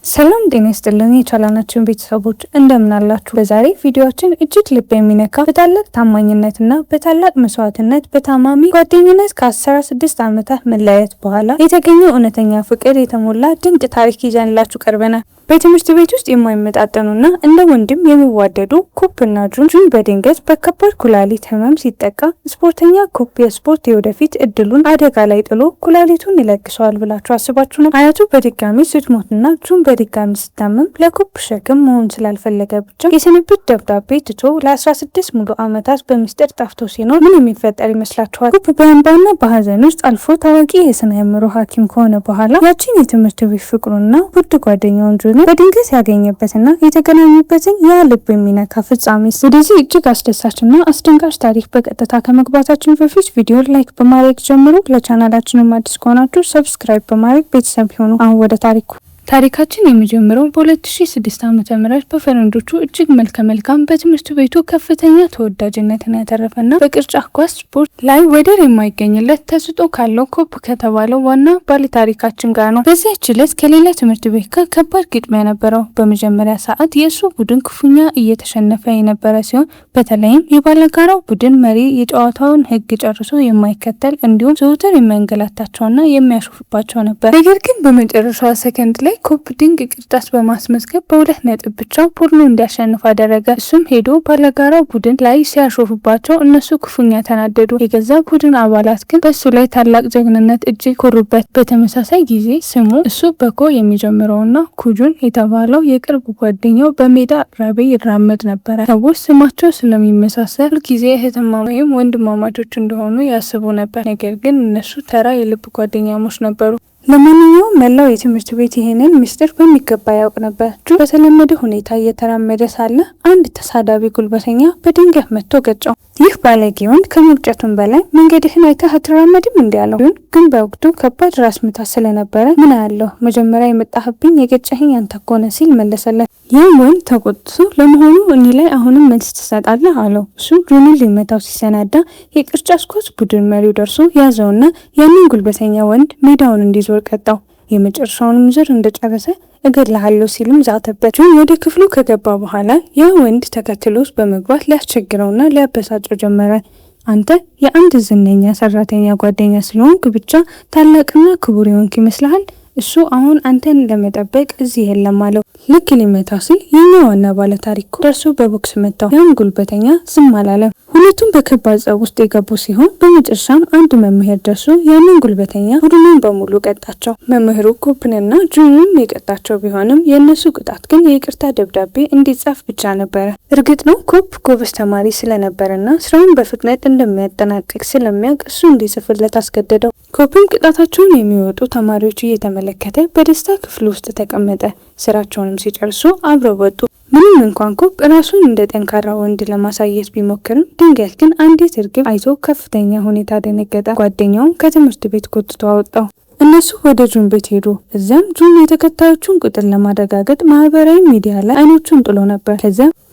ሰላም ጤና ይስጥልን የቻናላችን ቤተሰቦች እንደምን አላችሁ? በዛሬ ቪዲዮአችን እጅግ ልብ የሚነካ በታላቅ ታማኝነትና በታላቅ መስዋዕትነት በታማሚ ጓደኝነት ከ16 ዓመታት መለያየት በኋላ የተገኘው እውነተኛ ፍቅር የተሞላ ድንቅ ታሪክ ይዘንላችሁ ቀርበናል። በትምህርት ቤት ውስጥ የማይመጣጠኑና እንደ ወንድም የሚዋደዱ ኩፕና ጁን በድንገት በከባድ ኩላሊት ህመም ሲጠቃ ስፖርተኛ ኩፕ የስፖርት የወደፊት እድሉን አደጋ ላይ ጥሎ ኩላሊቱን ይለግሰዋል ብላችሁ አስባችሁ ነው? አያቱ በድጋሚ ስትሞትና ጁን በድጋሚ ሲታመም ለኩፕ ሸክም መሆን ስላልፈለገ ብቻ የስንብት ደብዳቤ ትቶ ለ16 ሙሉ ዓመታት በሚስጥር ጠፍቶ ሲኖር ምን የሚፈጠር ይመስላችኋል? ኩፕ በእንባና በሀዘን ውስጥ አልፎ ታዋቂ የስነ አእምሮ ሐኪም ከሆነ በኋላ ያቺን የትምህርት ቤት ፍቅሩና ውድ ጓደኛውን በድንገት ያገኘበትና የተገናኙበትን ያ ልብ የሚነካ ፍጻሜ። ወደዚህ እጅግ አስደሳችና አስደንጋጭ ታሪክ በቀጥታ ከመግባታችን በፊት ቪዲዮ ላይክ በማድረግ ጀምሩ። ለቻናላችንም አዲስ ከሆናችሁ ሰብስክራይብ በማድረግ ቤተሰብ ይሁኑ። አሁን ወደ ታሪካችን የሚጀምረው በ2006 ዓ.ም በፈረንጆቹ እጅግ መልካም በትምህርት ቤቱ ከፍተኛ ተወዳጅነትን ያተረፈና በቅርጫት ኳስ ስፖርት ላይ ወደር የማይገኝለት ተሰጥኦ ካለው ኩፕ ከተባለው ዋና ባለታሪካችን ጋር ነው። በዚያች ዕለት ከሌላ ትምህርት ቤት ጋር ከባድ ግጥሚያ ነበረው። በመጀመሪያ ሰዓት የእሱ ቡድን ክፉኛ እየተሸነፈ የነበረ ሲሆን በተለይም የባለጋራው ቡድን መሪ የጨዋታውን ሕግ ጨርሶ የማይከተል እንዲሁም ዘውትር የሚያንገላታቸውና የሚያሾፍባቸው ነበር። ነገር ግን በመጨረሻዋ ሰከንድ ላይ ኩፕ ድንቅ ቅርጫት በማስመዝገብ በ2 ነጥብ ብቻ ቡድኑ እንዲያሸንፍ አደረገ። እሱም ሄዶ ባለጋራው ቡድን ላይ ሲያሾፍባቸው እነሱ ክፉኛ ተናደዱ። የገዛ ቡድን አባላት ግን በሱ ላይ ታላቅ ጀግንነት እጅግ ኮሩበት። በተመሳሳይ ጊዜ ስሙ እሱ በኮ የሚጀምረውና ኩጁን የተባለው የቅርብ ጓደኛው በሜዳ አቅራቢያ ይራመድ ነበረ። ሰዎች ስማቸው ስለሚመሳሰል ጊዜ እህትማማቾች ወይም ወንድማማቾች እንደሆኑ ያስቡ ነበር። ነገር ግን እነሱ ተራ የልብ ጓደኛሞች ነበሩ። ለማንኛውም መላው የትምህርት ቤት ይሄንን ምስጢር በሚገባ ያውቅ ነበር። ጁን በተለመደ ሁኔታ እየተራመደ ሳለ አንድ ተሳዳቢ ጉልበተኛ በድንገት መጥቶ ገጨው። ይህ ባለጌ ወንድ ከመግጨቱም በላይ መንገድህን አይተህ አትራመድም እንዲ ያለው። ጁን ግን በወቅቱ ከባድ ራስ ምታት ስለነበረ ምን ያለው መጀመሪያ የመጣህብኝ የገጨህኝ አንተ እኮ ነህ ሲል መለሰለት። ያም ወንድ ተቆጥቶ ለመሆኑ እኔ ላይ አሁንም መልስ ትሰጣለህ አለው። እሱ ጁንን ሊመታው ሲሰናዳ የቅርጫት ኳስ ቡድን መሪው ደርሶ ያዘውና ያንን ጉልበተኛ ወንድ ሜዳውን እንዲዞር ቀጣው። የመጨረሻውንም ዙር እንደጨረሰ እገድልሃለሁ ሲልም ዛተበት። ጁን ወደ ክፍሉ ከገባ በኋላ ያ ወንድ ተከትሎት በመግባት ሊያስቸግረውና ሊያበሳጨው ጀመረ። አንተ የአንድ ዝነኛ ሰራተኛ ጓደኛ ስለሆንክ ብቻ ታላቅና ክቡር የሆንክ ይመስልሃል? እሱ አሁን አንተን ለመጠበቅ እዚህ የለም አለው። ልክ ሊመታው ሲል የኛ ዋና ባለ ታሪኩ ደርሶ በቦክስ መታው። ያም ጉልበተኛ ዝም አላለም። ሁለቱም በከባድ ጸብ ውስጥ የገቡ ሲሆን በመጨረሻም አንድ መምህር ደርሶ ያንን ጉልበተኛ ቡድኑን በሙሉ ቀጣቸው። መምህሩ ኩፕንና ጁንን የቀጣቸው ቢሆንም የእነሱ ቅጣት ግን የይቅርታ ደብዳቤ እንዲጻፍ ብቻ ነበረ። እርግጥ ነው ኩፕ ጎበዝ ተማሪ ስለነበረና ስራውን በፍጥነት እንደሚያጠናቅቅ ስለሚያውቅ እሱ እንዲጽፍለት አስገደደው። ኩፕም ቅጣታቸውን የሚወጡ ተማሪዎች እየተመለከተ በደስታ ክፍል ውስጥ ተቀመጠ። ስራቸውንም ሲጨርሱ አብረው ወጡ። ምንም እንኳን ኩፕ ራሱን እንደ ጠንካራ ወንድ ለማሳየት ቢሞክርም ድንገት ግን አንዲት እርግብ አይቶ ከፍተኛ ሁኔታ ደነገጠ። ጓደኛውም ከትምህርት ቤት ጎትቶ አወጣው። እነሱ ወደ ጁን ቤት ሄዱ። እዚያም ጁን የተከታዮቹን ቁጥር ለማረጋገጥ ማህበራዊ ሚዲያ ላይ አይኖቹን ጥሎ ነበር።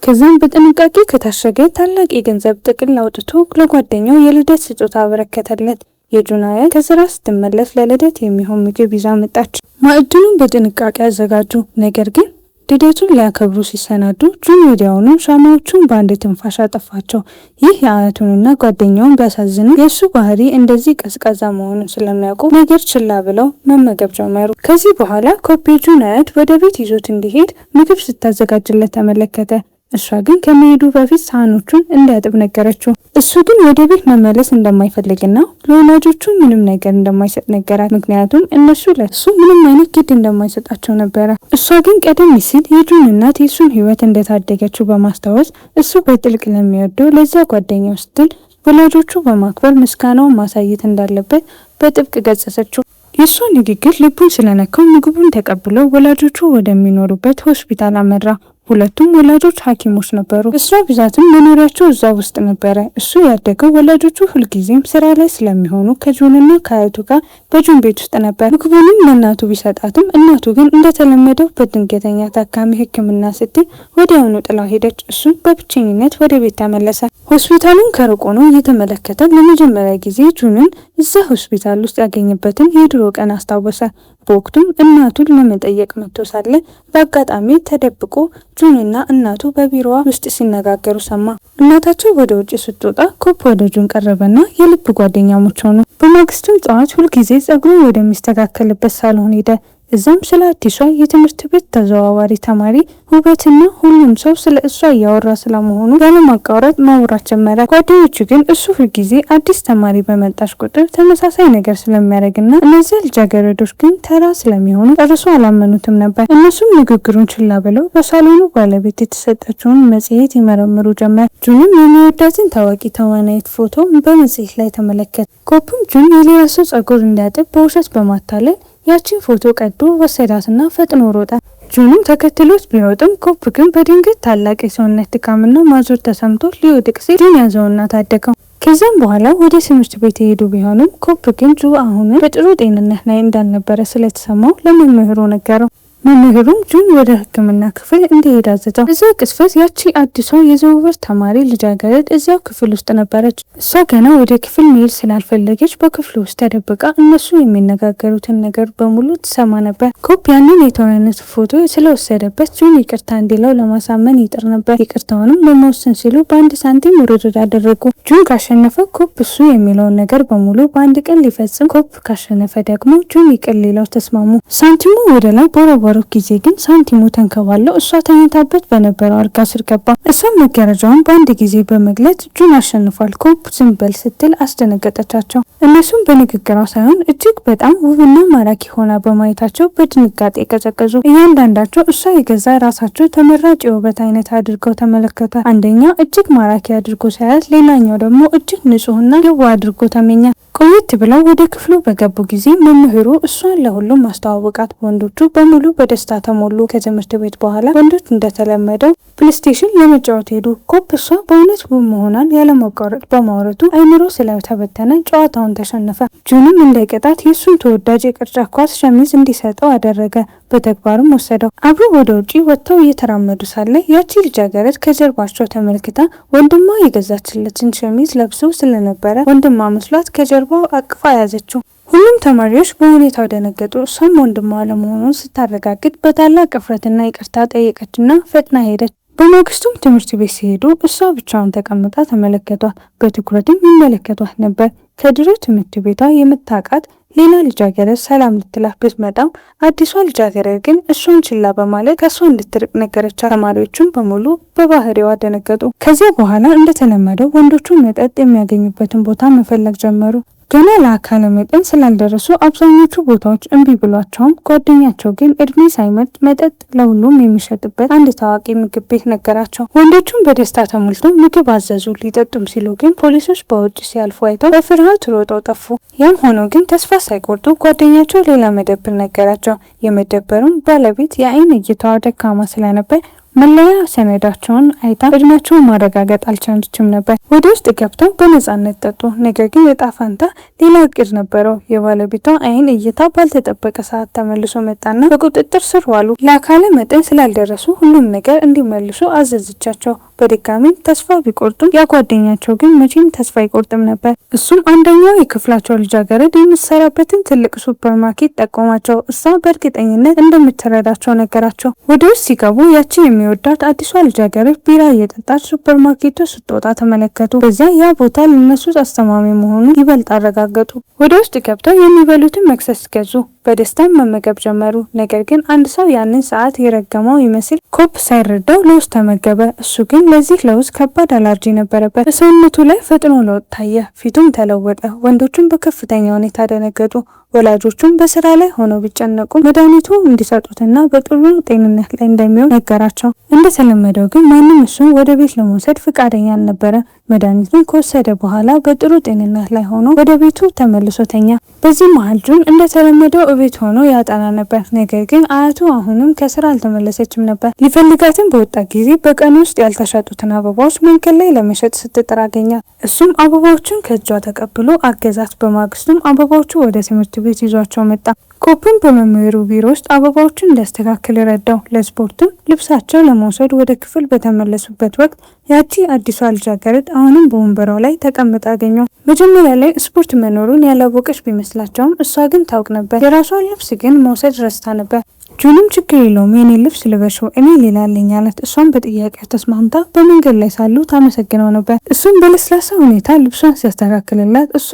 ከዛም በጥንቃቄ ከታሸገ ታላቅ የገንዘብ ጥቅል አውጥቶ ለጓደኛው የልደት ስጦታ አበረከተለት። የጁን አያት ከስራ ስትመለስ ለልደት የሚሆን ምግብ ይዛ መጣች። ማዕድኑን በጥንቃቄ አዘጋጁ። ነገር ግን ልደቱን ሊያከብሩ ሲሰናዱ ጁን ወዲያውኑ ሻማዎቹን በአንድ ትንፋሽ አጠፋቸው። ይህ የአያቱንና ጓደኛውን ቢያሳዝንም የእሱ ባህሪ እንደዚህ ቀዝቃዛ መሆኑን ስለሚያውቁ ነገር ችላ ብለው መመገብ ጀመሩ። ከዚህ በኋላ ኩፕ የጁን አያት ወደ ቤት ይዞት እንዲሄድ ምግብ ስታዘጋጅለት ተመለከተ። እሷ ግን ከመሄዱ በፊት ሳህኖቹን እንዲያጥብ ነገረችው። እሱ ግን ወደ ቤት መመለስ እንደማይፈልግና ለወላጆቹ ምንም ነገር እንደማይሰጥ ነገራት። ምክንያቱም እነሱ ለሱ ምንም አይነት ግድ እንደማይሰጣቸው ነበረ። እሷ ግን ቀደም ሲል የጁን እናት የሱን ሕይወት እንደታደገችው በማስታወስ እሱ በጥልቅ ለሚወደው ለዛ ጓደኛው ስትል ወላጆቹ በማክበር ምስጋናውን ማሳየት እንዳለበት በጥብቅ ገጸሰችው። የእሷ ንግግር ልቡን ስለነካው ምግቡን ተቀብሎ ወላጆቹ ወደሚኖሩበት ሆስፒታል አመራ። ሁለቱም ወላጆች ሐኪሞች ነበሩ። በስራ ብዛትም መኖሪያቸው እዛ ውስጥ ነበረ። እሱ ያደገው ወላጆቹ ሁልጊዜም ስራ ላይ ስለሚሆኑ ከጁንና ከአያቱ ጋር በጁን ቤት ውስጥ ነበር። ምግቡንም ለእናቱ ቢሰጣትም እናቱ ግን እንደተለመደው በድንገተኛ ታካሚ ሕክምና ስትል ወዲያውኑ ጥላው ሄደች። እሱም በብቸኝነት ወደ ቤት ተመለሰ። ሆስፒታሉን ከሩቅ ሆኖ እየተመለከተ ለመጀመሪያ ጊዜ ጁንን እዛ ሆስፒታል ውስጥ ያገኘበትን የድሮ ቀን አስታወሰ። በወቅቱም እናቱን ለመጠየቅ መጥቶ ሳለ በአጋጣሚ ተደብቆ ጁንና እናቱ በቢሮዋ ውስጥ ሲነጋገሩ ሰማ። እናታቸው ወደ ውጭ ስትወጣ ኮፕ ወደ ጁን ቀረበና የልብ ጓደኛሞች ሆኑ። በማግስቱም ጠዋት ሁልጊዜ ጸጉሩ ወደሚስተካከልበት ሳሎን ሄደ። እዛም ስለ አዲሷ የትምህርት ቤት ተዘዋዋሪ ተማሪ ውበትና ሁሉም ሰው ስለ እሷ እያወራ ስለመሆኑ ያለማቋረጥ ማውራት ጀመረ። ጓደኞቹ ግን እሱ ሁልጊዜ አዲስ ተማሪ በመጣች ቁጥር ተመሳሳይ ነገር ስለሚያደርግና እነዚያ ልጃገረዶች ግን ተራ ስለሚሆኑ ጨርሶ አላመኑትም ነበር። እነሱም ንግግሩን ችላ ብለው በሳሎኑ ባለቤት የተሰጠችውን መጽሔት ይመረምሩ ጀመር። ጁንም የሚወዳትን ታዋቂ ተዋናይት ፎቶ በመጽሔት ላይ ተመለከተ። ኮፕም ጁን የሌላ ሰው ጸጉር እንዲያጥብ በውሸት በማታለል ያቺን ፎቶ ቀዶ ወሰዳትና ፈጥኖ ሮጠ። ጁንም ተከትሎት ቢሮጥም ኮፕ ግን በድንገት ታላቅ የሰውነት ድካምና ማዞር ተሰምቶ ሊወድቅ ሲል ጁን ያዘውና ታደገው። ከዚያም በኋላ ወደ ትምህርት ቤት የሄዱ ቢሆንም ኮፕ ግን ጁ አሁን በጥሩ ጤንነት ላይ እንዳልነበረ ስለተሰማው ለመምህሩ ነገረው። መምህሩም ጁን ወደ ሕክምና ክፍል እንዲሄድ አዘዘው። እዚያ ቅስፈት ያቺ አዲሷ የዘውበር ተማሪ ልጃገረድ እዚያው ክፍል ውስጥ ነበረች። እሷ ገና ወደ ክፍል መሄድ ስላልፈለገች በክፍሉ ውስጥ ተደብቃ እነሱ የሚነጋገሩትን ነገር በሙሉ ትሰማ ነበር። ኮፕ ያንን የተወነሱ ፎቶ ስለወሰደበት ጁን ይቅርታ እንዲለው ለማሳመን ይጥር ነበር። ይቅርታውንም ለመወሰን ሲሉ በአንድ ሳንቲም ውርድር አደረጉ። ጁን ካሸነፈ ኮፕ እሱ የሚለውን ነገር በሙሉ በአንድ ቀን ሊፈጽም፣ ኮፕ ካሸነፈ ደግሞ ጁን ይቅር ሊለው ተስማሙ። ሳንቲሙ ወደ ላይ ቦረቦ ጊዜ ግን ሳንቲሙ ተንከባለው እሷ ተኝታበት በነበረው አልጋ ስር ገባ። እሷም መጋረጃውን በአንድ ጊዜ በመግለጽ ጁን አሸንፏል። ኮፕ ዝም በል ስትል አስደነገጠቻቸው። እነሱም በንግግሯ ሳይሆን እጅግ በጣም ውብና ማራኪ ሆና በማየታቸው በድንጋጤ ቀዘቀዙ። እያንዳንዳቸው እሷ የገዛ ራሳቸው ተመራጭ የውበት አይነት አድርገው ተመለከተ። አንደኛ እጅግ ማራኪ አድርጎ ሳያት፣ ሌላኛው ደግሞ እጅግ ንጹህና የዋ አድርጎ ተመኘ። ቆየት ብለው ወደ ክፍሉ በገቡ ጊዜ መምህሩ እሷን ለሁሉም ማስተዋወቃት። ወንዶቹ በሙሉ በደስታ ተሞሉ። ከትምህርት ቤት በኋላ ወንዶች እንደተለመደው ፕሌይስቴሽን ለመጫወት ሄዱ። ኮፕ እሷ በእውነት ውብ መሆኗን ያለማቋረጥ በማውረቱ አይምሮ ስለተበተነ ጨዋታውን ተሸነፈ። ጁንም እንዳይቀጣት የእሱን ተወዳጅ የቅርጫት ኳስ ሸሚዝ እንዲሰጠው አደረገ። በተግባርም ወሰደው። አብሮ ወደ ውጪ ወጥተው እየተራመዱ ሳለ ያቺ ልጃገረድ ከጀርባቸው ተመልክታ ወንድሟ የገዛችለትን ሸሚዝ ለብሶ ስለነበረ ወንድሟ መስሏት ከጀርባው አቅፋ ያዘችው። ሁሉም ተማሪዎች በሁኔታው ደነገጡ። እሷም ወንድሟ አለመሆኑን ስታረጋግጥ በታላቅ እፍረትና ይቅርታ ጠየቀችና ፈጥና ሄደች። በማግስቱም ትምህርት ቤት ሲሄዱ እሷ ብቻውን ተቀምጣ ተመለከቷት። በትኩረትም ይመለከቷት ነበር። ከድሮ ትምህርት ቤቷ የምታውቃት ሌላ ልጃገረድ ሰላም ልትላት ብትመጣም አዲሷ ልጃገረድ ግን እሷን ችላ በማለት ከእሷ እንድትርቅ ነገረቻት። ተማሪዎቹም በሙሉ በባህሪዋ ደነገጡ። ከዚያ በኋላ እንደተለመደው ወንዶቹ መጠጥ የሚያገኙበትን ቦታ መፈለግ ጀመሩ። ገና ለአካለ መጠን ስላልደረሱ አብዛኞቹ ቦታዎች እምቢ ብሏቸውም ጓደኛቸው ግን እድሜ ሳይመርጥ መጠጥ ለሁሉም የሚሸጥበት አንድ ታዋቂ ምግብ ቤት ነገራቸው። ወንዶቹም በደስታ ተሞልቶ ምግብ አዘዙ። ሊጠጡም ሲሉ ግን ፖሊሶች በውጭ ሲያልፉ አይተው በፍርሃት ሮጠው ጠፉ። ያም ሆኖ ግን ተስፋ ሳይቆርጡ ጓደኛቸው ሌላ መደብር ነገራቸው። የመደበሩም ባለቤት የአይን እይታዋ ደካማ ስለነበር መለያ ሰነዳቸውን አይታ እድሜያቸውን ማረጋገጥ አልቻለችም ነበር። ወደ ውስጥ ገብተው በነጻነት ጠጡ። ነገር ግን እጣ ፈንታ ሌላ እቅድ ነበረው። የባለቤቷ አይን እይታ ባልተጠበቀ ሰዓት ተመልሶ መጣና በቁጥጥር ስር ዋሉ። ለአካለ መጠን ስላልደረሱ ሁሉም ነገር እንዲመልሱ አዘዘቻቸው። በድጋሚ ተስፋ ቢቆርጡም ያጓደኛቸው ግን መቼም ተስፋ አይቆርጥም ነበር። እሱም አንደኛው የክፍላቸው ልጃገረድ የምትሰራበትን ትልቅ ሱፐርማርኬት ጠቆማቸው። እሷ በእርግጠኝነት እንደምትረዳቸው ነገራቸው። ወደ ውስጥ ሲገቡ ያቺ የሚወዳት አዲሷ ልጃገረድ ቢራ እየጠጣች ሱፐርማርኬቱ ስትወጣ ተመለከቱ። በዚያ ያ ቦታ ለነሱ አስተማሚ መሆኑን ይበልጥ አረጋገጡ። ወደ ውስጥ ገብተው የሚበሉትን መክሰስ ገዙ። በደስታም መመገብ ጀመሩ። ነገር ግን አንድ ሰው ያንን ሰዓት የረገመው ይመስል ኮፕ ሳይረዳው ለውዝ ተመገበ። እሱ ግን ለዚህ ለውዝ ከባድ አላርጂ ነበረበት። በሰውነቱ ላይ ፈጥኖ ለውጥ ታየ። ፊቱም ተለወጠ። ወንዶቹም በከፍተኛ ሁኔታ ደነገጡ። ወላጆቹም በስራ ላይ ሆነው ቢጨነቁ መድኃኒቱ እንዲሰጡትና በጥሩ ጤንነት ላይ እንደሚሆን ነገራቸው። እንደተለመደው ግን ማንም እሱን ወደ ቤት ለመውሰድ ፍቃደኛ አልነበረ። መድኃኒቱን ከወሰደ በኋላ በጥሩ ጤንነት ላይ ሆኖ ወደ ቤቱ ተመልሶ ተኛ። በዚህ መሀል ጁን እንደተለመደው እቤት ሆኖ ያጠና ነበር። ነገር ግን አያቱ አሁንም ከስራ አልተመለሰችም ነበር። ሊፈልጋትም በወጣ ጊዜ በቀን ውስጥ ያልተሸጡትን አበባዎች መንገድ ላይ ለመሸጥ ስትጥር አገኛት። እሱም አበባዎቹን ከእጇ ተቀብሎ አገዛት። በማግስቱም አበባዎቹ ወደ ትምህርት ቤት ይዟቸው መጣ። ኮፕን በመምህሩ ቢሮ ውስጥ አበባዎችን እንዲያስተካክል ረዳው። ለስፖርትም ልብሳቸው ለመውሰድ ወደ ክፍል በተመለሱበት ወቅት ያቺ አዲሷ ልጃገረድ አሁንም በወንበሯ ላይ ተቀምጣ አገኘው። መጀመሪያ ላይ ስፖርት መኖሩን ያላወቀች ቢመስላቸውም እሷ ግን ታውቅ ነበር። የራሷን ልብስ ግን መውሰድ ረስታ ነበር። ጁንም ችግር የለውም የኔ ልብስ ልበሽው እኔ ሌላ አለኝ አላት። እሷም በጥያቄው ተስማምታ በመንገድ ላይ ሳሉ ታመሰግነው ነበር። እሱም በለስላሳ ሁኔታ ልብሷን ሲያስተካክልላት እሱ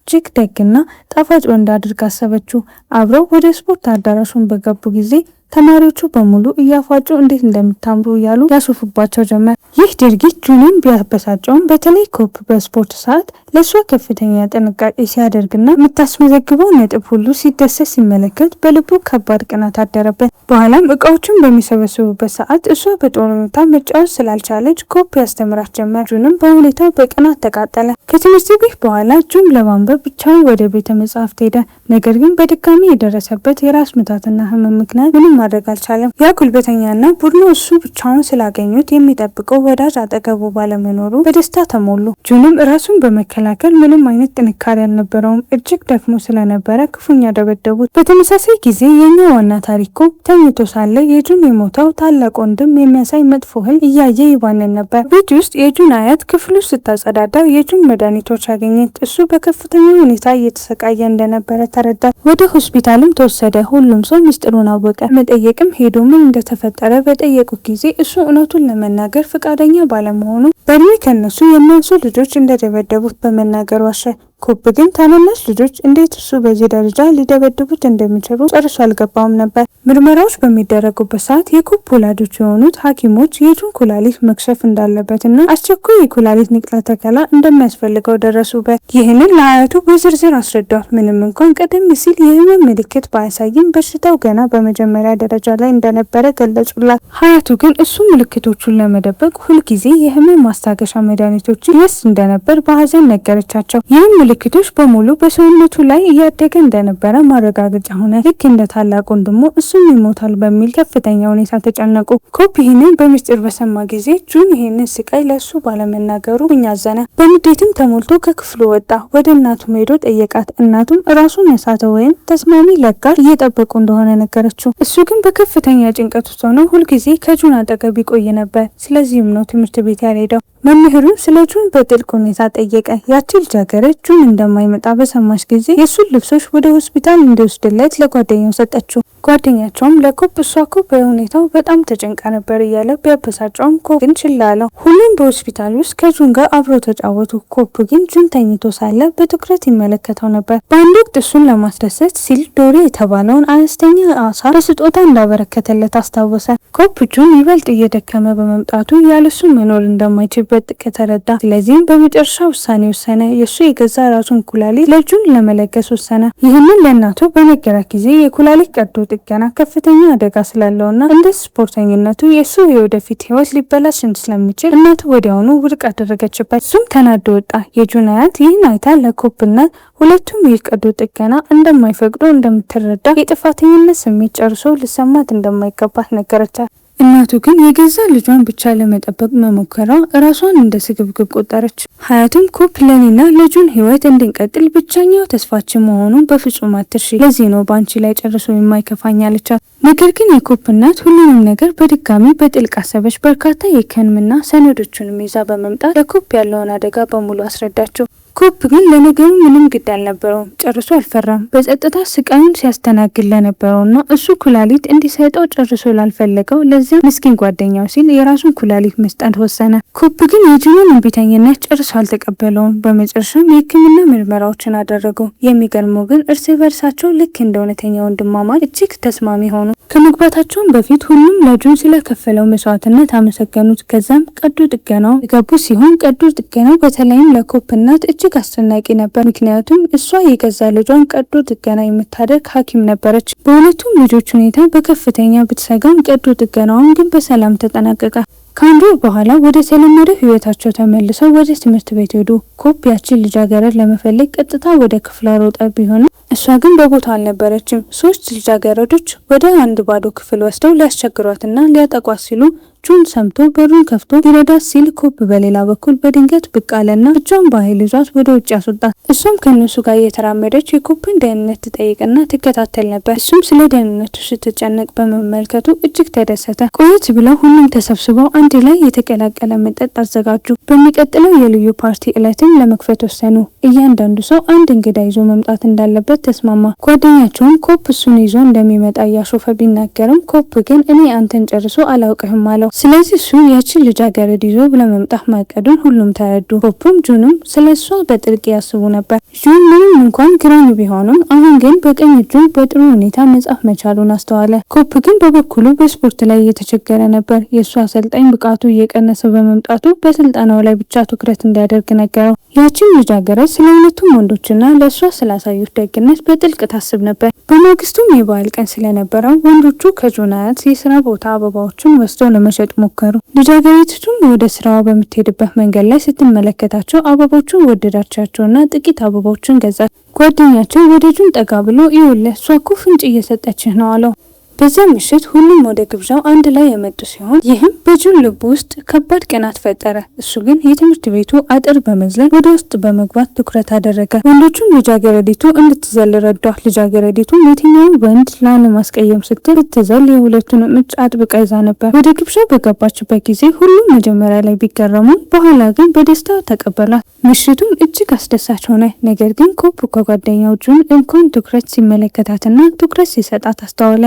እጅግ ደግና ጣፋጭ ወንድ አድርጋ አሰበችው። አብረው ወደ ስፖርት አዳራሹን በገቡ ጊዜ ተማሪዎቹ በሙሉ እያፏጩ እንዴት እንደምታምሩ እያሉ ያሾፉባቸው ጀመር። ይህ ድርጊት ጁንን ቢያበሳጨውም በተለይ ኮፕ በስፖርት ሰዓት ለእሷ ከፍተኛ ጥንቃቄ ሲያደርግና የምታስመዘግበው ነጥብ ሁሉ ሲደሰት ሲመለከት በልቡ ከባድ ቅናት አደረበት። በኋላም እቃዎችን በሚሰበስቡበት ሰዓት እሷ በጥሩ ሁኔታ መጫወት ስላልቻለች ኮፕ ያስተምራት ጀመር። ጁንም በሁኔታው በቅናት ተቃጠለ። ከትምህርት ቤት በኋላ ጁን ለማንበብ ብቻውን ወደ ቤተ መጻሕፍት ሄደ። ነገር ግን በድጋሚ የደረሰበት የራስ ምታትና ህመም ምክንያት ምንም ማድረግ አልቻለም። ያ ጉልበተኛና ቡድኑ እሱ ብቻውን ስላገኙት የሚጠብቀው ወዳጅ አጠገቡ ባለመኖሩ በደስታ ተሞሉ። ጁንም ራሱን በመከላከል ምንም አይነት ጥንካሬ አልነበረውም። እጅግ ደክሞ ስለነበረ ክፉኛ ደበደቡት። በተመሳሳይ ጊዜ የኛ ዋና ታሪኮ ተኝቶ ሳለ የጁን የሞተው ታላቅ ወንድም የሚያሳይ መጥፎ ህልም እያየ ይባንን ነበር። ቤት ውስጥ የጁን አያት ክፍሉ ስታጸዳዳው የጁን መድኃኒቶች አገኘች። እሱ በከፍተኛ ሁኔታ እየተሰቃየ እንደነበረ ተረዳት። ወደ ሆስፒታልም ተወሰደ። ሁሉም ሰው ምስጢሩን አወቀ። መጠየቅም ሄዶ ምን እንደተፈጠረ በጠየቁት ጊዜ እሱ እውነቱን ለመናገር ፈቃደኛ ባለመሆኑ በእድሜ ከነሱ የሚያንሱ ልጆች እንደደበደቡት በመናገር ዋሸ። ኮፕ ግን ታናናሽ ልጆች እንዴት እሱ በዚህ ደረጃ ሊደበድቡት እንደሚችሉ ጨርሶ አልገባውም ነበር። ምርመራዎች በሚደረጉበት ሰዓት የኮፕ ወላጆች የሆኑት ሐኪሞች የጁን ኩላሊት መክሸፍ እንዳለበትና አስቸኳይ የኩላሊት ንቅለ ተከላ እንደሚያስፈልገው ደረሱበት። ይህንን ለአያቱ በዝርዝር አስረዳት። ምንም እንኳን ቀደም ሲል የህመም ምልክት ባያሳይም በሽታው ገና በመጀመሪያ ደረጃ ላይ እንደነበረ ገለጹላት። አያቱ ግን እሱ ምልክቶቹን ለመደበቅ ሁልጊዜ የህመም ማስታገሻ መድኃኒቶችን ይወስድ እንደነበር በሀዘን ነገረቻቸው። ይህም ምልክቶች በሙሉ በሰውነቱ ላይ እያደገ እንደነበረ ማረጋገጫ ሆነ። ልክ እንደ ታላቅ ወንድሙ እሱም ይሞታል በሚል ከፍተኛ ሁኔታ ተጨነቁ። ኮፕ ይህንን በምስጢር በሰማ ጊዜ ጁን ይህንን ስቃይ ለእሱ ባለመናገሩ አዘነ። በንዴትም ተሞልቶ ከክፍሉ ወጣ። ወደ እናቱ ሄዶ ጠየቃት። እናቱም ራሱን የሳተ ወይም ተስማሚ ለጋር እየጠበቁ እንደሆነ ነገረችው። እሱ ግን በከፍተኛ ጭንቀት ውስጥ ሆኖ ሁልጊዜ ከጁን አጠገብ ይቆይ ነበር። ስለዚህም ነው ትምህርት ቤት ያልሄደው። መምህሩን ስለ ጁን በጥልቅ ሁኔታ ጠየቀ። ያቺ ልጃገረድ ጁን እንደማይመጣ በሰማች ጊዜ የሱን ልብሶች ወደ ሆስፒታል እንዲወስድለት ለጓደኛው ሰጠችው። ጓደኛቸውም ለኮፕ እሷ እኮ በሁኔታው በጣም ተጨንቃ ነበር እያለ ቢያበሳጨውም ኮፕ ግን ችላ አለው። ሁሉም በሆስፒታል ውስጥ ከጁን ጋር አብረው ተጫወቱ። ኮፕ ግን ጁን ተኝቶ ሳለ በትኩረት ይመለከተው ነበር። በአንድ ወቅት እሱን ለማስደሰት ሲል ዶሪ የተባለውን አነስተኛ አሳ በስጦታ እንዳበረከተለት አስታወሰ። ኮፕ ጁን ይበልጥ እየደከመ በመምጣቱ ያለሱ መኖር እንደማይችል በጥልቅ ተረዳ። ስለዚህም በመጨረሻ ውሳኔ ወሰነ። የእሱ የገዛ ራሱን ኩላሊት ለጁን ለመለገስ ወሰነ። ይህንን ለእናቱ በነገራት ጊዜ የኩላሊት ቀዶ ጥገና ከፍተኛ አደጋ ስላለውና እንደ ስፖርተኝነቱ የእሱ የወደፊት ህይወት ሊበላሽ ስለሚችል እናቱ ወዲያውኑ ውድቅ አደረገችበት። እሱም ተናዶ ወጣ። የጁን አያት ይህን አይታ ለኮፕ እናት ሁለቱም ይህ ቀዶ ጥገና እንደማይፈቅዱ እንደምትረዳ የጥፋተኝነት ስሜት ጨርሶ ልሰማት እንደማይገባት ነገረቻት። እናቱ ግን የገዛ ልጇን ብቻ ለመጠበቅ መሞከሯ ራሷን እንደ ስግብግብ ቆጠረች። ሀያቱም ኮፕ ለኔና ለጁን ህይወት እንድንቀጥል ብቸኛው ተስፋችን መሆኑን በፍጹም አትርሺ፣ ለዚህ ነው በአንቺ ላይ ጨርሶ የማይከፋኝ አለቻት። ነገር ግን የኮፕ እናት ሁሉንም ነገር በድጋሚ በጥልቅ አሰበች። በርካታ የህክምና ሰነዶችንም ይዛ በመምጣት ለኮፕ ያለውን አደጋ በሙሉ አስረዳቸው። ኮፕ ግን ለነገሩ ምንም ግድ አልነበረውም። ጨርሶ አልፈራም። በጸጥታ ስቃዩን ሲያስተናግድ ለነበረውና እሱ ኩላሊት እንዲሰጠው ጨርሶ ላልፈለገው ለዚያ ምስኪን ጓደኛው ሲል የራሱን ኩላሊት መስጠት ወሰነ። ኮፕ ግን የጁንን እምቢተኝነት ጨርሶ አልተቀበለውም። በመጨረሻም የህክምና ምርመራዎችን አደረጉ። የሚገርመው ግን እርስ በርሳቸው ልክ እንደ እውነተኛ ወንድማማች እጅግ ተስማሚ ሆኑ። ከመግባታቸውም በፊት ሁሉም ለጁን ስለከፈለው መስዋዕትነት አመሰገኑት። ከዛም ቀዶ ጥገናው የገቡ ሲሆን ቀዶ ጥገናው በተለይም ለኮፕ እናት እጅግ አስደናቂ ነበር። ምክንያቱም እሷ የገዛ ልጇን ቀዶ ጥገና የምታደርግ ሐኪም ነበረች። በሁለቱም ልጆች ሁኔታ በከፍተኛ ብትሰጋም ቀዶ ጥገናውን ግን በሰላም ተጠናቀቀ። ከአንድ ወር በኋላ ወደ ተለመደው ህይወታቸው ተመልሰው ወደ ትምህርት ቤት ሄዱ። ኮፕ ያችን ልጃገረድ ለመፈለግ ቀጥታ ወደ ክፍሏ ሮጠ። ቢሆንም እሷ ግን በቦታው አልነበረችም። 3 ልጃገረዶች ወደ አንድ ባዶ ክፍል ወስደው ሊያስቸግሯትና ሊያጠቋት ሲሉ ጁን ሰምቶ በሩን ከፍቶ ሊረዳት ሲል ኮፕ በሌላ በኩል በድንገት ብቅ አለና እጇን በኃይል ይዟት ወደ ውጭ አስወጣት። እሷም ከነሱ ጋር እየተራመደች የኮፕን ደህንነት ትጠይቅና ትከታተል ነበር። እሱም ስለ ደህንነቱ ስትጨነቅ በመመልከቱ እጅግ ተደሰተ። ቆየት ብለው ሁሉም ተሰብስበው አንድ ላይ የተቀላቀለ መጠጥ አዘጋጁ። በሚቀጥለው የልዩ ፓርቲ ዕለትም ለመክፈት ወሰኑ። እያንዳንዱ ሰው አንድ እንግዳ ይዞ መምጣት እንዳለበት ተስማማ። ጓደኛቸውም ኮፕ እሱን ይዞ እንደሚመጣ እያሾፈ ቢናገርም ኮፕ ግን እኔ አንተን ጨርሶ አላውቅህም አለው። ስለዚህ እሱ ያችን ልጃገረድ ይዞ ለመምጣት ማቀዱን ሁሉም ተረዱ። ኮፕም ጁንም ስለሷ በጥልቅ ያስቡ ነበር። ጁን ምንም እንኳን ግራኝ ቢሆንም አሁን ግን በቀኝ እጁ በጥሩ ሁኔታ መጻፍ መቻሉን አስተዋለ። ኮፕ ግን በበኩሉ በስፖርት ላይ እየተቸገረ ነበር። የእሱ አሰልጣኝ ብቃቱ እየቀነሰ በመምጣቱ በስልጠናው ላይ ብቻ ትኩረት እንዲያደርግ ነገረው። ያችን ልጃገረድ ስለ ሁለቱም ወንዶችና ለእሷ ስላሳዩት ደግነት በጥልቅ ታስብ ነበር። በማግስቱም የበዓል ቀን ስለነበረው ወንዶቹ ከጁን አያት የስራ ቦታ አበባዎችን ወስደው ለመሸጥ ሞከሩ። ልጃገረዲቱም ወደ ስራዋ በምትሄድበት መንገድ ላይ ስትመለከታቸው አበቦቹን ወደዳቻቸውና ጥቂት አበቦችን ገዛች። ጓደኛቸው ወደ ጁን ጠጋ ብሎ ይኸውልህ እሷ እኮ ፍንጭ እየሰጠችህ ነው አለው። በዛ ምሽት ሁሉም ወደ ግብዣው አንድ ላይ የመጡ ሲሆን ይህም በጁን ልብ ውስጥ ከባድ ቅናት ፈጠረ። እሱ ግን የትምህርት ቤቱ አጥር በመዝለል ወደ ውስጥ በመግባት ትኩረት አደረገ። ወንዶቹም ልጃገረዲቱ እንድትዘል ረዷት። ልጃገረዲቱ የትኛውን ወንድ ላለማስቀየም ስትል ብትዘል የሁለቱንም እጅ አጥብቃ ይዛ ነበር። ወደ ግብዣው በገባችበት ጊዜ ሁሉም መጀመሪያ ላይ ቢገረሙም በኋላ ግን በደስታ ተቀበሏት። ምሽቱም እጅግ አስደሳች ሆነ። ነገር ግን ኮፕ ከጓደኛው ጁን እንኳን ትኩረት ሲመለከታትና ትኩረት ሲሰጣት አስተዋለ።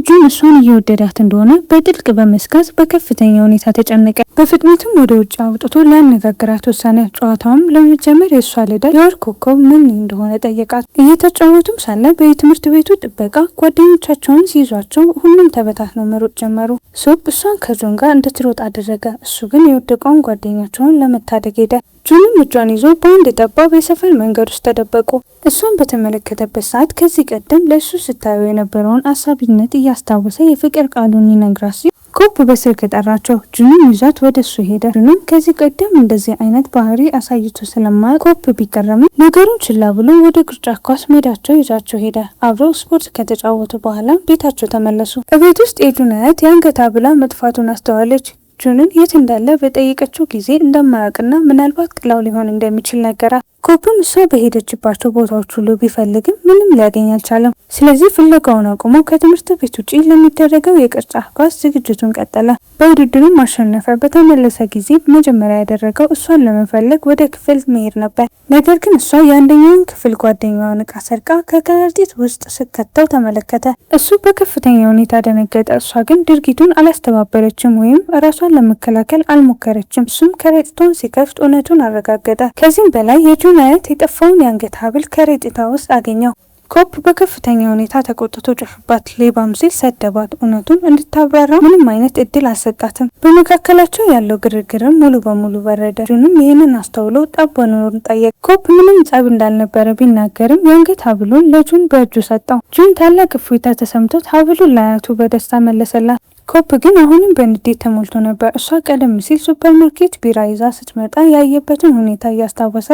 ጁን እሷን እየወደዳት እንደሆነ በጥልቅ በመስጋት በከፍተኛ ሁኔታ ተጨነቀ። በፍጥነትም ወደ ውጭ አውጥቶ ሊያነጋግራት ወሰነ። ጨዋታውም ለመጀመር የእሷ ልደት የወር ኮከብ ምን እንደሆነ ጠየቃት። እየተጫወቱም ሳለ በትምህርት ቤቱ ጥበቃ ጓደኞቻቸውን ሲይዟቸው ሁሉም ተበታትነው መሮጥ ጀመሩ። ሶፕ እሷን ከጁን ጋር እንድትሮጥ አደረገ። እሱ ግን የወደቀውን ጓደኛቸውን ለመታደግ ሄደ። ጁንም እጇን ይዞ በአንድ ጠባብ የሰፈር መንገድ ውስጥ ተደበቁ። እሷን በተመለከተበት ሰዓት ከዚህ ቀደም ለእሱ ስታየው የነበረውን አሳቢነት እያስታወሰ የፍቅር ቃሉን ይነግራት ሲል ኮፕ በስልክ ጠራቸው። ጁንም ይዟት ወደ እሱ ሄደ። ጁንም ከዚህ ቀደም እንደዚህ አይነት ባህሪ አሳይቶ ስለማያውቅ ኮፕ ቢቀረምም ነገሩን ችላ ብሎ ወደ ቅርጫት ኳስ ሜዳቸው ይዟቸው ሄደ። አብረው ስፖርት ከተጫወቱ በኋላ ቤታቸው ተመለሱ። በቤት ውስጥ የጁን አያት የአንገት ሐብሏ መጥፋቱን አስተዋለች። ጁንን የት እንዳለ በጠየቀችው ጊዜ እንደማያውቅና ምናልባት ጥላው ሊሆን እንደሚችል ነገራት። ኮፕም እሷ በሄደችባቸው ቦታዎች ሁሉ ቢፈልግም ምንም ሊያገኝ አልቻለም። ስለዚህ ፍለጋውን አቁሞ ከትምህርት ቤት ውጪ ለሚደረገው የቅርጫት ኳስ ዝግጅቱን ቀጠለ። በውድድሩም አሸነፈ። በተመለሰ ጊዜ መጀመሪያ ያደረገው እሷን ለመፈለግ ወደ ክፍል መሄድ ነበር። ነገር ግን እሷ የአንደኛውን ክፍል ጓደኛዋን እቃ ሰርቃ ከከረጢት ውስጥ ስከተው ተመለከተ። እሱ በከፍተኛ ሁኔታ ደነገጠ። እሷ ግን ድርጊቱን አላስተባበረችም ወይም ራሷን ለመከላከል አልሞከረችም። እሱም ከረጢቷን ሲከፍት እውነቱን አረጋገጠ። ከዚህም በላይ የጁን አያት የጠፋውን የአንገት ሐብል ከረጢቷ ውስጥ አገኘው። ኮፕ በከፍተኛ ሁኔታ ተቆጥቶ ጮህባት። ሌባም ሲል ሰደባት። እውነቱን እንድታብራራ ምንም አይነት እድል አልሰጣትም። በመካከላቸው ያለው ግርግርም ሙሉ በሙሉ በረደ። ጁንም ይህንን አስተውሎ ጠብ መኖሩን ጠየቅ። ኮፕ ምንም ጸብ እንዳልነበረ ቢናገርም የአንገት ሐብሉን ለጁን በእጁ ሰጠው። ጁን ታላቅ እፎይታ ተሰምቶት ሐብሉን ለአያቱ በደስታ መለሰላት። ኮፕ ግን አሁንም በንዴት ተሞልቶ ነበር። እሷ ቀደም ሲል ሱፐርማርኬት ቢራ ይዛ ስትመጣ ያየበትን ሁኔታ እያስታወሰ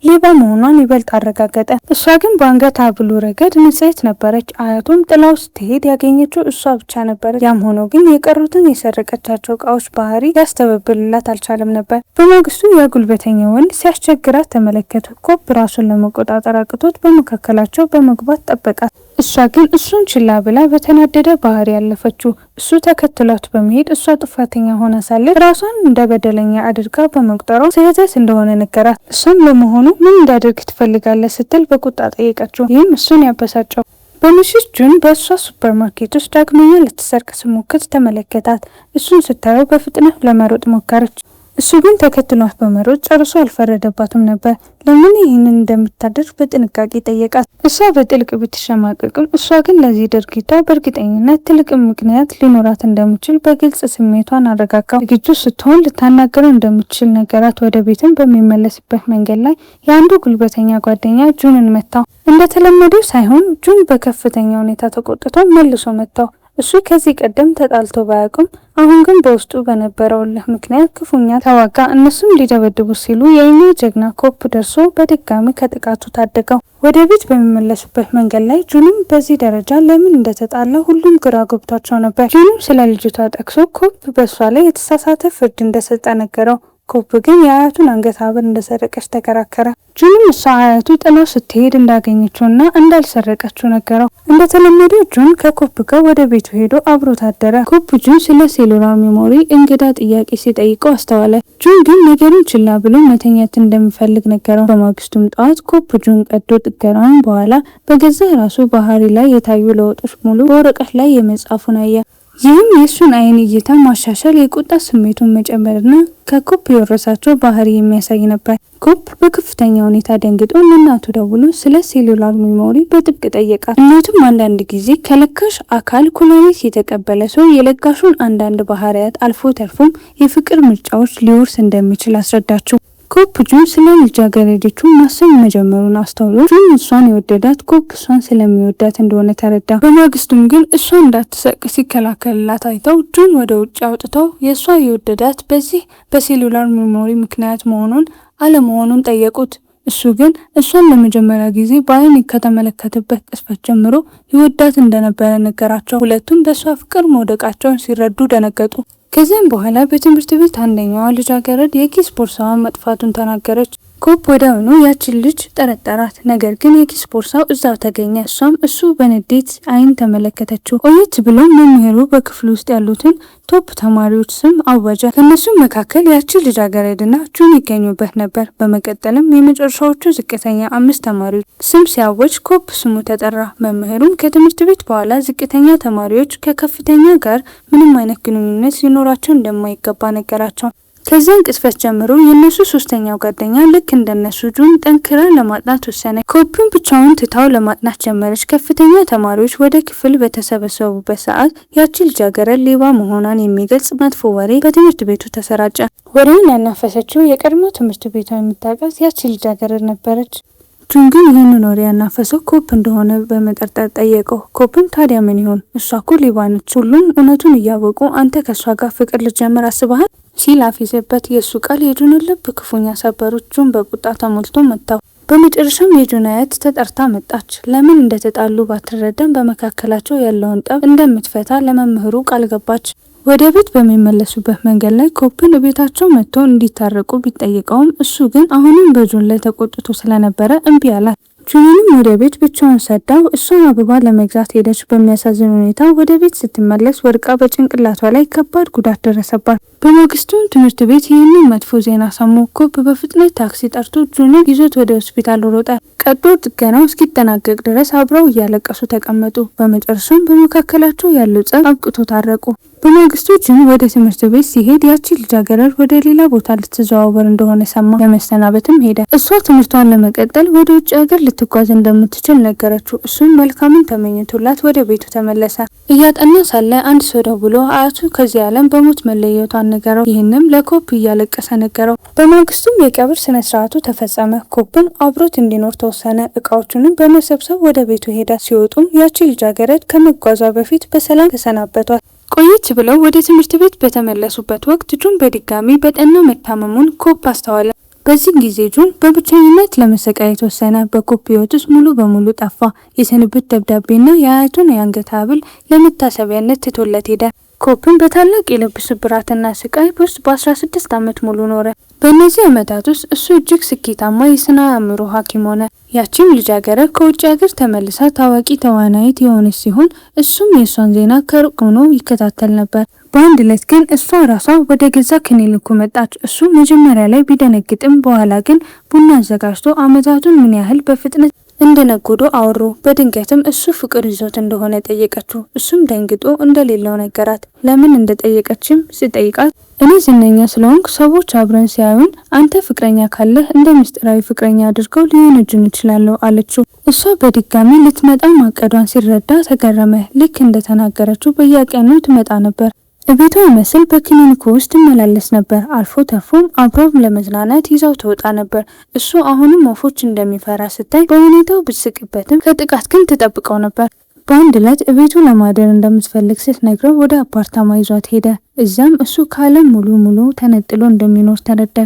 ሌባ መሆኗን ይበልጥ አረጋገጠ። እሷ ግን በአንገት ሐብሉ ረገድ ንጽሕት ነበረች። አያቱም ጥላው ስትሄድ ያገኘችው እሷ ብቻ ነበረች። ያም ሆኖ ግን የቀሩትን የሰረቀቻቸው እቃዎች ባህሪ ሊያስተባብልላት አልቻለም ነበር። በማግስቱ የጉልበተኛ ወንድ ሲያስቸግራት ተመለከቱ። ኮፕ ራሱን ለመቆጣጠር አቅቶት በመካከላቸው በመግባት ጠበቃት። እሷ ግን እሱን ችላ ብላ በተናደደ ባህሪ ያለፈችው። እሱ ተከትሏት በመሄድ እሷ ጥፋተኛ ሆና ሳለ ራሷን እንደ በደለኛ አድርጋ በመቁጠሯ ስህተት እንደሆነ ነገራት። እሷም ለመሆኑ ምን እንዳደርግ ትፈልጋለህ ስትል በቁጣ ጠየቀችው። ይህም እሱን ያበሳጨው። በምሽት ጁን በእሷ ሱፐርማርኬት ውስጥ ዳግመኛ ልትሰርቅ ስሞክር ተመለከታት። እሱን ስታየው በፍጥነት ለመሮጥ ሞከረች። እሱ ግን ተከትሏት በመሮጥ ጨርሶ አልፈረደባትም ነበር። ለምን ይህንን እንደምታደርግ በጥንቃቄ ጠየቃት። እሷ በጥልቅ ብትሸማቀቅም እሷ ግን ለዚህ ድርጊቷ በእርግጠኝነት ትልቅ ምክንያት ሊኖራት እንደሚችል በግልጽ ስሜቷን አረጋጋው። ዝግጁ ስትሆን ልታናገረው እንደምትችል ነገራት። ወደ ቤትም በሚመለስበት መንገድ ላይ የአንዱ ጉልበተኛ ጓደኛ ጁንን መታው። እንደተለመደው ሳይሆን ጁን በከፍተኛ ሁኔታ ተቆጥቶ መልሶ መታው። እሱ ከዚህ ቀደም ተጣልቶ ባያውቅም አሁን ግን በውስጡ በነበረው እልህ ምክንያት ክፉኛ ተዋጋ። እነሱም ሊደበድቡ ሲሉ የኛ ጀግና ኮፕ ደርሶ በድጋሚ ከጥቃቱ ታደገው። ወደ ቤት በሚመለሱበት መንገድ ላይ ጁንም በዚህ ደረጃ ለምን እንደተጣላ ሁሉም ግራ ገብቷቸው ነበር። ጁንም ስለ ልጅቷ ጠቅሶ ኮፕ በእሷ ላይ የተሳሳተ ፍርድ እንደሰጠ ነገረው። ኮፕ ግን የአያቱን አንገት ሐብል እንደሰረቀች ተከራከረ። ጁንም እሷ አያቱ ጥላው ስትሄድ እንዳገኘችውና እንዳልሰረቀችው ነገረው። እንደተለመደው ጁን ከኮፕ ጋር ወደ ቤቱ ሄዶ አብሮት አደረ። ኮፕ ጁን ስለ ሴሉላር ሜሞሪ እንግዳ ጥያቄ ሲጠይቀው አስተዋለ። ጁን ግን ነገሩን ችላ ብሎ መተኛት እንደሚፈልግ ነገረው። በማግስቱም ጠዋት ኮፕ ጁን ቀዶ ጥገናውን በኋላ በገዛ ራሱ ባህሪ ላይ የታዩ ለውጦች ሙሉ በወረቀት ላይ የመጻፉን አየ። ይህም የእሱን አይን እይታ ማሻሻል፣ የቁጣ ስሜቱን መጨመርና ከኮፕ የወረሳቸው ባህሪ የሚያሳይ ነበር። ኮፕ በከፍተኛ ሁኔታ ደንግጦ ለእናቱ ደውሎ ስለ ሴሉላር ሜሞሪ በጥብቅ ጠየቃት። እናቱም አንዳንድ ጊዜ ከለጋሽ አካል ኩላሊት የተቀበለ ሰው የለጋሹን አንዳንድ ባህሪያት አልፎ ተርፎም የፍቅር ምርጫዎች ሊወርስ እንደሚችል አስረዳችው። ኮፕ ጁን ስለ ልጃገረዶቹ ማሰብ መጀመሩን አስተውሎ ጁን እሷን የወደዳት ኮፕ እሷን ስለሚወዳት እንደሆነ ተረዳ። በማግስቱም ግን እሷን እንዳትሰቅ ሲከላከልላት አይተው ጁን ወደ ውጭ አውጥተው የእሷ የወደዳት በዚህ በሴሉላር ሜሞሪ ምክንያት መሆኑን አለመሆኑን ጠየቁት። እሱ ግን እሷን ለመጀመሪያ ጊዜ በአይን ከተመለከተበት ቅጽበት ጀምሮ ይወዳት እንደነበረ ነገራቸው። ሁለቱም በእሷ ፍቅር መውደቃቸውን ሲረዱ ደነገጡ። ከዚያም በኋላ በትምህርት ቤት አንደኛዋ ልጃገረድ የኪስ ቦርሳዋን መጥፋቱን ተናገረች። ኮፕ ወዲያውኑ ያችን ልጅ ጠረጠራት። ነገር ግን የኪስ ቦርሳው እዛው ተገኘ። እሷም እሱ በንዴት አይን ተመለከተችው። ቆየት ብሎም መምህሩ በክፍል ውስጥ ያሉትን ቶፕ ተማሪዎች ስም አወጀ። ከነሱም መካከል ያችን ልጃገረድና ጁን ይገኙበት ነበር። በመቀጠልም የመጨረሻዎቹ ዝቅተኛ 5 ተማሪዎች ስም ሲያወጅ ኮፕ ስሙ ተጠራ። መምህሩም ከትምህርት ቤት በኋላ ዝቅተኛ ተማሪዎች ከከፍተኛ ጋር ምንም አይነት ግንኙነት ሊኖራቸው እንደማይገባ ነገራቸው። ከዚያን ቅጽበት ጀምሮ የነሱ ሶስተኛው ጓደኛ ልክ እንደነሱ ጁን ጠንክራ ለማጥናት ወሰነ። ኮፕን ብቻውን ትታው ለማጥናት ጀመረች። ከፍተኛ ተማሪዎች ወደ ክፍል በተሰበሰቡበት ሰዓት ያቺ ልጃገረድ ሌባ መሆኗን የሚገልጽ መጥፎ ወሬ በትምህርት ቤቱ ተሰራጨ። ወሬውን ያናፈሰችው የቀድሞ ትምህርት ቤቷ የምታውቃት ያቺ ልጃገረድ ነበረች። ጁን ግን ይህንን ወሬ ያናፈሰው ኮፕ እንደሆነ በመጠርጠር ጠየቀው። ኮፕም ታዲያ ምን ይሆን? እሷ እኮ ሌባ ነች። ሁሉም እውነቱን እያወቁ አንተ ከእሷ ጋር ፍቅር ልትጀምር አስበሃል? ሲል አፌዘበት። የእሱ ቃል የጁንን ልብ ክፉኛ ሰበሩት። ጁን በቁጣ ተሞልቶ መታው። በመጨረሻም የጁን አያት ተጠርታ መጣች። ለምን እንደተጣሉ ባትረዳም በመካከላቸው ያለውን ጠብ እንደምትፈታ ለመምህሩ ቃል ገባች። ወደ ቤት በሚመለሱበት መንገድ ላይ ኮፕን ቤታቸው መጥቶ እንዲታረቁ ቢጠይቀውም እሱ ግን አሁንም በጁን ላይ ተቆጥቶ ስለነበረ እምቢ አላት። ጁንንም ወደ ቤት ብቻውን ሰዳው። እሷን አበባ ለመግዛት ሄደች። በሚያሳዝን ሁኔታ ወደ ቤት ስትመለስ ወድቃ በጭንቅላቷ ላይ ከባድ ጉዳት ደረሰባት። በማግስቱ ትምህርት ቤት ይህንን መጥፎ ዜና ሰሙ። ኮፕ በፍጥነት ታክሲ ጠርቶ ጁንን ይዞት ወደ ሆስፒታል ሮጠ። ቀዶ ጥገናው እስኪጠናቀቅ ድረስ አብረው እያለቀሱ ተቀመጡ። በመጨረሻም በመካከላቸው ያለው ጸብ አብቅቶ ታረቁ። በማግስቱ ጁን ወደ ትምህርት ቤት ሲሄድ ያቺ ልጃገረድ ወደ ሌላ ቦታ ልትዘዋወር እንደሆነ ሰማ። ለመሰናበትም ሄደ። እሷ ትምህርቷን ለመቀጠል ወደ ውጭ ሀገር ልትጓዝ እንደምትችል ነገረችው። እሱም መልካምን ተመኝቶላት ወደ ቤቱ ተመለሰ። እያጠና ሳለ አንድ ሰው ደውሎ አያቱ ከዚህ ዓለም በሞት መለየቷን ነገረው። ይህንም ለኮፕ እያለቀሰ ነገረው። በማግስቱም የቀብር ስነ ስርዓቱ ተፈጸመ። ኮፕን አብሮት እንዲኖር ተወሰነ። እቃዎቹንም በመሰብሰብ ወደ ቤቱ ሄደ። ሲወጡም ያቺ ልጃገረድ ከመጓዟ በፊት በሰላም ተሰናበቷል። ቆየች ብለው ወደ ትምህርት ቤት በተመለሱበት ወቅት ጁን በድጋሚ በጠና መታመሙን ኮፕ አስተዋለ። በዚህ ጊዜ ጁን በብቸኝነት ለመሰቃየት ወሰነ። በኮፕ ህይወት ውስጥ ሙሉ በሙሉ ጠፋ። የስንብት ደብዳቤና የአያቱን የአንገት ሐብል ለመታሰቢያነት ትቶለት ሄደ። ኮፕን በታላቅ የልብ ስብራትና ስቃይ ውስጥ በ16 ዓመት ሙሉ ኖረ። በእነዚህ ዓመታት ውስጥ እሱ እጅግ ስኬታማ የስነ አእምሮ ሐኪም ሆነ። ያቺም ልጃገረድ ከውጭ ሀገር ተመልሳ ታዋቂ ተዋናይት የሆነች ሲሆን እሱም የእሷን ዜና ከሩቅ ሆኖ ይከታተል ነበር። በአንድ ዕለት ግን እሷ ራሷ ወደ ገዛ ክሊኒኩ መጣች። እሱ መጀመሪያ ላይ ቢደነግጥም በኋላ ግን ቡና አዘጋጅቶ ዓመታቱን ምን ያህል በፍጥነት እንደነጎዶ አወሩ። በድንገትም እሱ ፍቅር ይዞት እንደሆነ ጠየቀችው። እሱም ደንግጦ እንደሌለው ነገራት። ለምን እንደጠየቀችም ሲጠይቃት እኔ ዝነኛ ስለሆንኩ ሰዎች አብረን ሲያዩን አንተ ፍቅረኛ ካለህ እንደ ምስጢራዊ ፍቅረኛ አድርገው ሊሆንጅን ይችላሉ አለችው። እሷ በድጋሚ ልትመጣ ማቀዷን ሲረዳ ተገረመ። ልክ እንደተናገረችው በየቀኑ ትመጣ ነበር። እቤቷ ይመስል በክሊኒኩ ውስጥ ትመላለስ ነበር። አልፎ ተርፎም አብረው ለመዝናናት ይዛው ተወጣ ነበር። እሱ አሁንም ወፎች እንደሚፈራ ስታይ በሁኔታው ብትስቅበትም ከጥቃት ግን ትጠብቀው ነበር። በአንድ ዕለት እቤቱ ለማደር እንደምትፈልግ ስትነግረው ወደ አፓርታማ ይዟት ሄደ። እዚያም እሱ ከዓለም ሙሉ ተነጥሎ እንደሚኖር ተረዳ።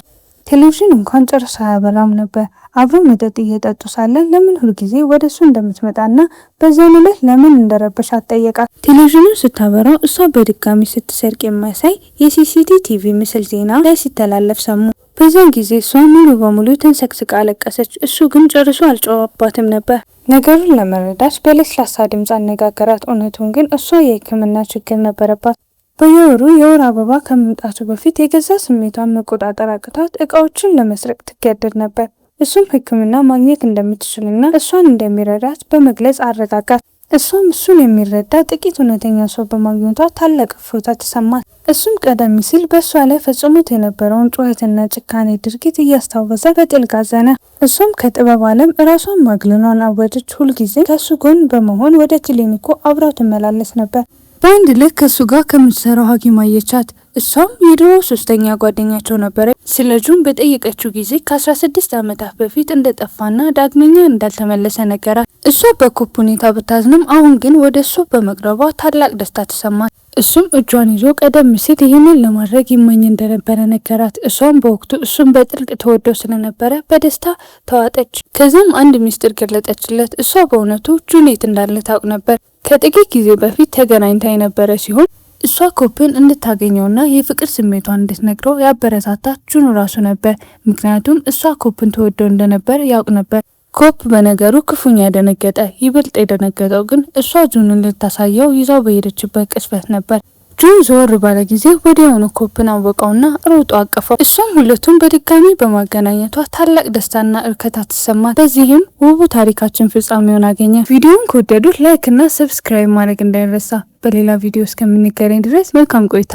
ቴሌቪዥን እንኳን ጨርሶ አያበራም ነበር። አብረው መጠጥ እየጠጡ ሳለ ለምን ሁልጊዜ ወደ እሱ እንደምትመጣና በዛን ዕለት ለምን እንደረበሻት ጠየቃት። ቴሌቪዥኑን ስታበራው እሷ በድጋሚ ስትሰርቅ የሚያሳይ የሲሲቲቪ ምስል ዜና ላይ ሲተላለፍ ሰሙ። በዛን ጊዜ እሷ ሙሉ በሙሉ ተንሰቅስቃ አለቀሰች። እሱ ግን ጨርሶ አልጮኸባትም ነበር። ነገሩን ለመረዳት በለስላሳ ድምፅ አነጋገራት። እውነቱን ግን እሷ የሕክምና ችግር ነበረባት። በየወሩ የወር አበባ ከመምጣቱ በፊት የገዛ ስሜቷን መቆጣጠር አቅቷት እቃዎችን ለመስረቅ ትገደድ ነበር። እሱም ሕክምና ማግኘት እንደምትችልና እሷን እንደሚረዳት በመግለጽ አረጋጋት። እሷም እሱን የሚረዳ ጥቂት እውነተኛ ሰው በማግኘቷ ታላቅ እፎይታ ተሰማት። እሱም ቀደም ሲል በእሷ ላይ ፈጽሞት የነበረውን ጩኸትና ጭካኔ ድርጊት እያስታወሰ በጥልቅ አዘነ። እሷም ከጥበብ ዓለም ራሷን ማግለሏን አወደች። ሁልጊዜ ከእሱ ጎን በመሆን ወደ ክሊኒኩ አብራው ትመላለስ ነበር። በአንድ ዕለት ከእሱ ጋር ከምትሰራው ሐኪም አየቻት። እሷም የድሮ ሶስተኛ ጓደኛቸው ነበረ። ስለ ጁን በጠየቀችው ጊዜ ከ16 ዓመታት በፊት እንደጠፋና ዳግመኛ እንዳልተመለሰ ነገራት። እሷ በኮፕ ሁኔታ ብታዝንም አሁን ግን ወደ እሱ በመቅረቧ ታላቅ ደስታ ተሰማት። እሱም እጇን ይዞ ቀደም ሲል ይህንን ለማድረግ ይመኝ እንደነበረ ነገራት። እሷም በወቅቱ እሱም በጥልቅ ተወደው ስለነበረ በደስታ ተዋጠች። ከዚያም አንድ ሚስጥር ገለጠችለት። እሷ በእውነቱ ጁን የት እንዳለ ታውቅ ነበር። ከጥቂት ጊዜ በፊት ተገናኝታ የነበረ ሲሆን እሷ ኮፕን እንድታገኘውና የፍቅር ስሜቷን እንድትነግረው ያበረታታት ጁን ራሱ ነበር። ምክንያቱም እሷ ኮፕን ተወደው እንደነበር ያውቅ ነበር። ኮፕ በነገሩ ክፉኛ ደነገጠ። ይበልጥ የደነገጠው ግን እሷ ጁንን ልታሳየው ይዛው በሄደችበት ቅጽበት ነበር። ጁን ዘወር ባለ ጊዜ ወዲያውኑ ኮፕን አወቀውና ሮጦ አቀፈው። እሷም ሁለቱም በድጋሚ በማገናኘቷ ታላቅ ደስታና እርካታ ተሰማት። በዚህም ውቡ ታሪካችን ፍጻሜውን አገኘ። ቪዲዮውን ከወደዱት ላይክ እና ሰብስክራይብ ማድረግ እንዳይረሳ። በሌላ ቪዲዮ እስከምንገናኝ ድረስ መልካም ቆይታ።